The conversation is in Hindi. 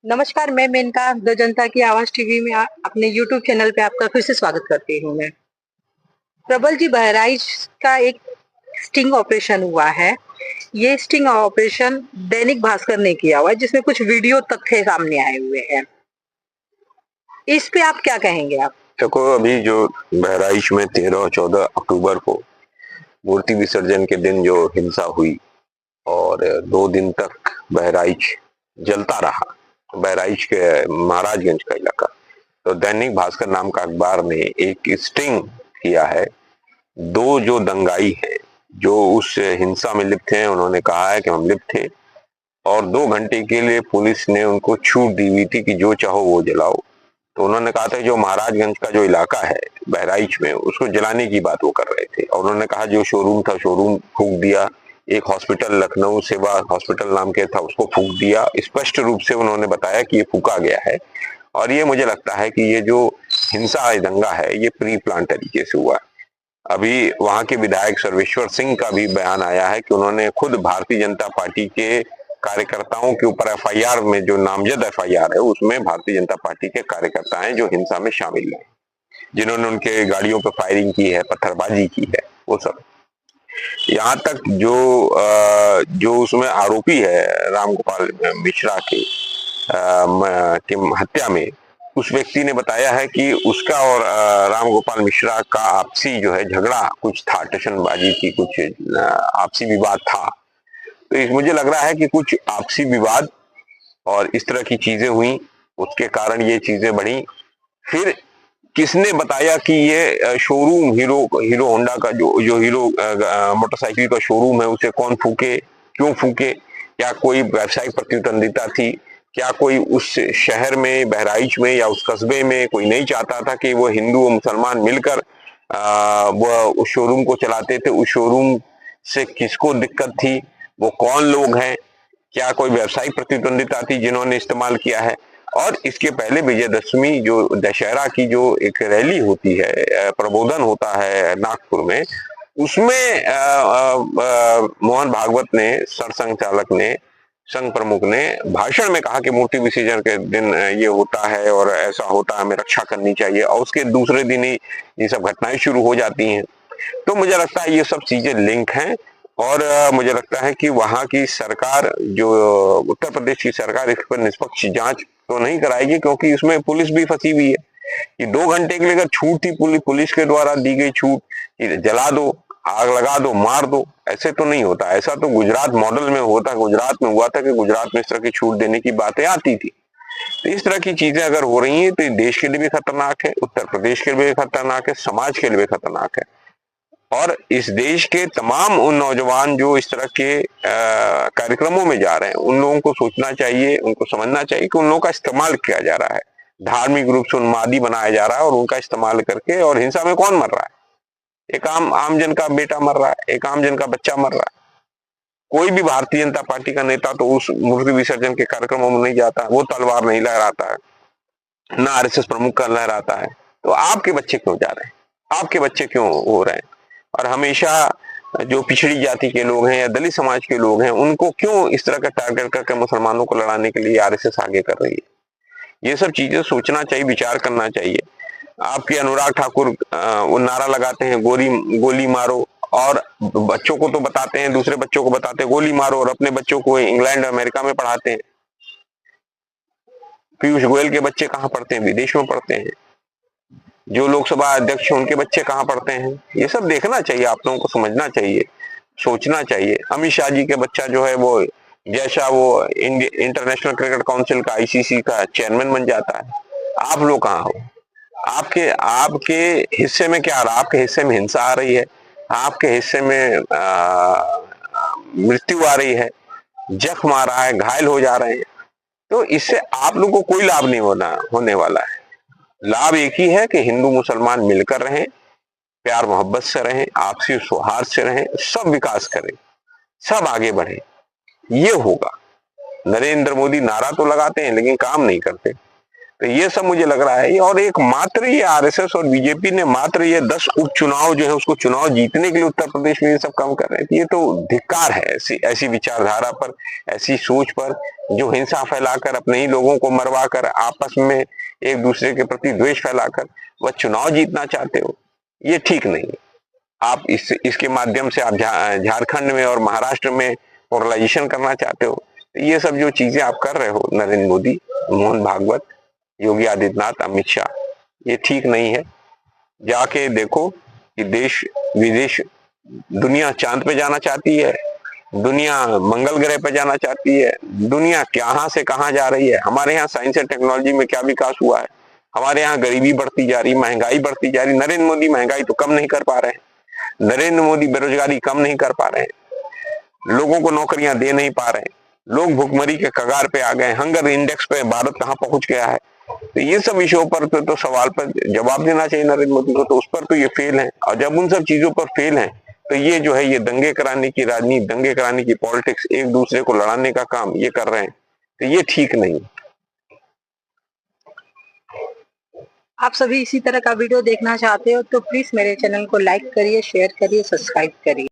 नमस्कार, मैं मेनका द जनता की आवाज टीवी में अपने यूट्यूब चैनल पे आपका फिर से स्वागत करती हूँ मैं। प्रबल जी बहराइच का एक स्टिंग ऑपरेशन हुआ है। ये स्टिंग ऑपरेशन दैनिक भास्कर ने किया हुआ है, जिसमें कुछ वीडियो तथ्य सामने आए हुए हैं। इस पे आप क्या कहेंगे आप? देखो, अभी जो बहराइच में 13 और 14 अक्टूबर को मूर्ति विसर्जन के दिन जो हिंसा हुई और 2 दिन तक बहराइच जलता रहा, बहराइच के महाराजगंज का इलाका, तो दैनिक भास्कर नाम का अखबार ने एक स्टिंग किया है। दो जो दंगाई हैं, जो उस हिंसा में लिप्त हैं, उन्होंने कहा है कि हम लिप्त थे और 2 घंटे के लिए पुलिस ने उनको छूट दी हुई थी कि जो चाहो वो जलाओ। तो उन्होंने कहा था जो महाराजगंज का जो इलाका है बहराइच में, उसको जलाने की बात वो कर रहे थे और उन्होंने कहा जो शोरूम था शोरूम फूंक दिया, एक हॉस्पिटल लखनऊ सेवा हॉस्पिटल नाम के था उसको फूंक दिया। स्पष्ट रूप से उन्होंने बताया कि ये फूका गया है और ये मुझे लगता है कि ये जो हिंसा दंगा है ये प्री प्लान तरीके से हुआ। अभी वहां के विधायक सर्वेश्वर सिंह का भी बयान आया है कि उन्होंने खुद भारतीय जनता पार्टी के कार्यकर्ताओं के ऊपर एफआईआर में, जो नामजद एफआईआर है उसमें भारतीय जनता पार्टी के कार्यकर्ता हैं जो हिंसा में शामिल हैं, जिन्होंने उनके गाड़ियों पर फायरिंग की है, पत्थरबाजी की है, वो सब। यहाँ तक जो उसमें आरोपी है रामगोपाल मिश्रा के हत्या में, उस व्यक्ति ने बताया है कि उसका और रामगोपाल मिश्रा का आपसी जो है झगड़ा कुछ था, टशनबाजी की, कुछ आपसी विवाद था। तो मुझे लग रहा है कि कुछ आपसी विवाद और इस तरह की चीजें हुई, उसके कारण ये चीजें बढ़ी। फिर किसने बताया कि ये शोरूम हीरो हीरो होंडा का जो हीरो मोटरसाइकिल का शोरूम है उसे कौन फूके, क्यों फूके? क्या कोई व्यावसायिक प्रतिद्वंदिता थी? क्या कोई उस शहर में बहराइच में या उस कस्बे में कोई नहीं चाहता था कि वो हिंदू और मुसलमान मिलकर वो उस शोरूम को चलाते थे? उस शोरूम से किसको दिक्कत थी? वो कौन लोग हैं? क्या कोई व्यावसायिक प्रतिद्वंदिता थी जिन्होंने इस्तेमाल किया है? और इसके पहले विजयदशमी जो दशहरा की जो एक रैली होती है, प्रबोधन होता है नागपुर में, उसमें मोहन भागवत ने, सरसंघ चालक ने, संघ प्रमुख ने भाषण में कहा कि मूर्ति विसर्जन के दिन ये होता है और ऐसा होता है, हमें रक्षा करनी चाहिए, और उसके दूसरे दिन ही ये सब घटनाएं शुरू हो जाती हैं। तो मुझे लगता है ये सब चीजें लिंक हैं और मुझे लगता है कि वहां की सरकार, जो उत्तर प्रदेश की सरकार, इस पर निष्पक्ष जांच तो नहीं कराएगी, क्योंकि इसमें पुलिस भी फंसी हुई है कि 2 घंटे के लिए अगर छूट थी, पुलिस के द्वारा दी गई छूट कि जला दो, आग लगा दो, मार दो, ऐसे तो नहीं होता। ऐसा तो गुजरात मॉडल में होता, गुजरात में हुआ था कि गुजरात में इस तरह की छूट देने की बातें आती थी। तो इस तरह की चीजें अगर हो रही हैं तो देश के लिए भी खतरनाक है, उत्तर प्रदेश के लिए भी खतरनाक है, समाज के लिए भी खतरनाक है। और इस देश के तमाम उन नौजवान जो इस तरह के कार्यक्रमों में जा रहे हैं, उन लोगों को सोचना चाहिए, उनको समझना चाहिए कि उन लोगों का इस्तेमाल किया जा रहा है, धार्मिक रूप से उन्मादी बनाया जा रहा है और उनका इस्तेमाल करके। और हिंसा में कौन मर रहा है? एक आम जन का बेटा मर रहा है, एक आम जन का बच्चा मर रहा है। कोई भी भारतीय जनता पार्टी का नेता तो उस मूर्ति विसर्जन के कार्यक्रमों में नहीं जाता, वो तलवार नहीं लहराता है, ना आरएसएस प्रमुख का लहराता है। तो आपके बच्चे क्यों जा रहे हैं? आपके बच्चे क्यों हो रहे हैं? और हमेशा जो पिछड़ी जाति के लोग हैं या दलित समाज के लोग हैं, उनको क्यों इस तरह का टारगेट करके मुसलमानों को लड़ाने के लिए आरएसएस आगे कर रही है? ये सब चीजें सोचना चाहिए, विचार करना चाहिए। आपके अनुराग ठाकुर वो नारा लगाते हैं गोली मारो, और बच्चों को तो बताते हैं, दूसरे बच्चों को बताते हैं गोली मारो, और अपने बच्चों को इंग्लैंड अमेरिका में पढ़ाते हैं। पीयूष गोयल के बच्चे कहाँ पढ़ते हैं? विदेश में पढ़ते हैं। जो लोकसभा अध्यक्ष हैं उनके बच्चे कहाँ पढ़ते हैं? ये सब देखना चाहिए, आप लोगों को समझना चाहिए, सोचना चाहिए। अमित शाह जी के बच्चा जो है वो जैसा वो इंटरनेशनल क्रिकेट काउंसिल का, आईसीसी का चेयरमैन बन जाता है। आप लोग कहाँ हो? आपके आपके हिस्से में क्या आ रहा है? आपके हिस्से में हिंसा आ रही है, आपके हिस्से में मृत्यु आ रही है, जख्म आ रहा है, घायल हो जा रहे हैं। तो इससे आप लोगों को कोई लाभ नहीं होने वाला है। लाभ एक ही है कि हिंदू मुसलमान मिलकर रहें, प्यार मोहब्बत से रहें, आपसी सौहार्द से रहें, सब विकास करें, सब आगे बढ़े, ये होगा। नरेंद्र मोदी नारा तो लगाते हैं लेकिन काम नहीं करते। तो ये सब मुझे लग रहा है। और एक मात्र ये आरएसएस और बीजेपी ने मात्र ये 10 उपचुनाव जो है उसको चुनाव जीतने के लिए उत्तर प्रदेश में ये सब काम कर रहे हैं। ये तो धिक्कार है ऐसी विचारधारा पर, ऐसी सोच पर, जो हिंसा फैलाकर अपने ही लोगों को मरवा कर आपस में एक दूसरे के प्रति द्वेष फैलाकर वह चुनाव जीतना चाहते हो, ये ठीक नहीं है। आप इसके माध्यम से आप झारखंड में और महाराष्ट्र में पोलराइजेशन करना चाहते हो। ये सब जो चीजें आप कर रहे हो, नरेंद्र मोदी, मोहन भागवत, योगी आदित्यनाथ, अमित शाह, ये ठीक नहीं है। जाके देखो कि देश विदेश, दुनिया चांद पे जाना चाहती है, दुनिया मंगल ग्रह पे जाना चाहती है, दुनिया कहां से कहां जा रही है। हमारे यहाँ साइंस एंड टेक्नोलॉजी में क्या विकास हुआ है, हमारे यहाँ गरीबी बढ़ती जा रही, महंगाई बढ़ती जा रही। नरेंद्र मोदी महंगाई तो कम नहीं कर पा रहे हैं, नरेंद्र मोदी बेरोजगारी कम नहीं कर पा रहे हैं, लोगों को नौकरियां दे नहीं पा रहे हैं, लोग भुखमरी के कगार पे आ गए, हंगर इंडेक्स पे भारत कहां पहुंच गया है। तो ये सब विषयों पर तो सवाल पर जवाब देना चाहिए नरेंद्र मोदी को, तो उस पर तो ये फेल है। और जब उन सब चीजों पर फेल है तो ये जो है, ये दंगे कराने की राजनीति, दंगे कराने की पॉलिटिक्स, एक दूसरे को लड़ाने का काम ये कर रहे हैं, तो ये ठीक नहीं। आप सभी इसी तरह का वीडियो देखना चाहते हो तो प्लीज मेरे चैनल को लाइक करिए, शेयर करिए, सब्सक्राइब करिए।